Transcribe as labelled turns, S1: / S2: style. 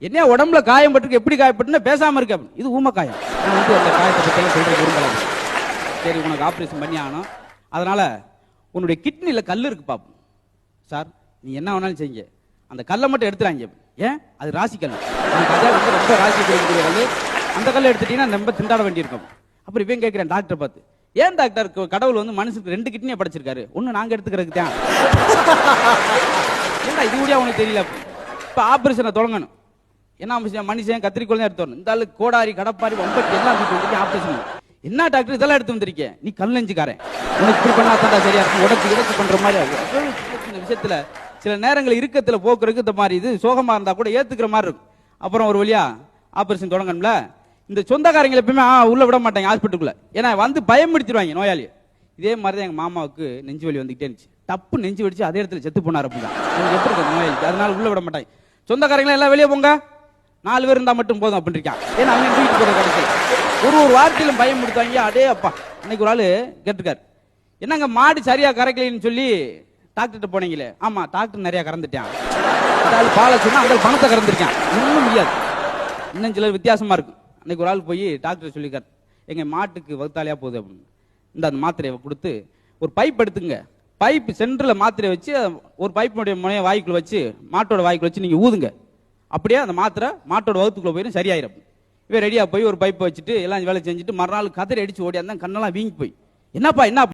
S1: என்ன உடம்புல காயம் பட்டிருக்கு, எப்படி காயப்பட்டுன்னு பேசாம இருக்க. இது ஊம காயம். நான் வந்து அந்த காயத்தை பற்றி சொல்றது விரும்பல. சரி, உனக்கு ஆப்ரேஷன் பண்ணி ஆகணும், அதனால உன்னுடைய கிட்னில கல் இருக்கு பாப்போம். சார் நீ என்ன வேணாலும் செய்யுங்க, அந்த கல்லை மட்டும் எடுத்துறாங்க. ஏன்? அது ராசி கல். அதே வந்து ரொம்ப ராசி கொடுக்கக்கூடிய கல். அந்த கல்லை எடுத்துட்டீங்கன்னா ரொம்ப திண்டாட வேண்டியிருக்கும். அப்புறம் இவன் கேட்கிறேன் டாக்டர் பார்த்து, ஏன் டாக்டர் கடவுள் வந்து மனுஷனுக்கு 2 கிட்னியை படைச்சிருக்காரு, ஒண்ணு நாங்க எடுத்துக்கிறதுக்கு தான். ஏன்னா இது கூட உனக்கு தெரியல. இப்ப ஆபரேஷனை தொடங்கணும். என்ன மனுஷன் கத்திரிக்கோள் தான் எடுத்து வரணும். இந்த ஆளு கோடாரி கடப்பாரி 9 எல்லாம் எடுத்து ஆபரேஷன். என்ன டாக்டர் இதெல்லாம் எடுத்து வந்திருக்கேன்? நீ கல் நெஞ்சுக்காரன், உனக்கு இப்படி பண்ணா தாண்டா சரியா இருக்கும், உடச்சு பண்ற மாதிரி ஆகும். சின்ன விஷயத்துல சில நேரங்கள் இருக்கத்துல போக்குறதுக்கு இந்த மாதிரி இது சோகமா இருந்தா கூட ஏத்துக்கிற மாதிரி இருக்கும். அப்புறம் ஒரு வழியா ஆபரேஷன் தொடங்கணும்ல. இந்த சொந்தக்காரங்களை எப்பயுமே உள்ள விட மாட்டாங்க ஹாஸ்பிட்டலுக்குள்ள, ஏன்னா வந்து பயமுடுத்திடுவாங்க நோயாளி. இதே மாதிரி தான் எங்க மாமாவுக்கு நெஞ்சு வலி வந்துகிட்டே இருந்துச்சு. டப்பு நெஞ்சு வெடிச்சு அதே இடத்துல செத்து போனார். அப்படிதான் எப்படி இருக்கு நோயாளிக்கு, அதனால உள்ள விட மாட்டாங்க. சொந்தக்காரங்களை எல்லாம் வெளியே போங்க, 4 பேர் இருந்தா மட்டும் போதும் அப்படின்னு இருக்கான். ஏன்னா அவங்க தூக்கிட்டு போற கடைசியில் ஒரு வார்த்தையிலும் பயமுடுத்தாங்க. அடே அப்பா, அன்னைக்கு ஒரு ஆளு கேட்டிருக்காரு, என்னங்க மாடு சரியா கறக்கலைன்னு சொல்லி டாக்டர்கிட்ட போனீங்களே. ஆமா, டாக்டர் நிறைய கறந்துட்டான். பாலை சொன்னா அந்த பணத்தை கறந்துருக்கான். ஒன்றும் முடியாது. இன்னும் சிலர் வித்தியாசமா இருக்கும். அன்னைக்கு ஒரு ஆள் போய் டாக்டர் சொல்லிக்காரு, எங்க மாட்டுக்கு வகுத்தாலையா போகுது அப்படின்னு. அந்த மாத்திரையை கொடுத்து ஒரு பைப் எடுத்துங்க, பைப் சென்டர்ல மாத்திரையை வச்சு ஒரு பைப்பினுடைய முனைய வாய்க்குள்ள வச்சு மாட்டோட வாய்க்குள்ள வச்சு நீங்க ஊதுங்க, அப்படியே அந்த மாத்திரை மாட்டோட வகுத்துக்குள்ள போயிடும், சரியாயிரும். இவன் ரெடியா போய் ஒரு பைப்பை வச்சுட்டு எல்லாம் வேலை செஞ்சுட்டு மறுநாள் கதறி அடிச்சு ஓடி அந்த கண்ணெல்லாம் வீங்கி போய், என்னப்பா என்ன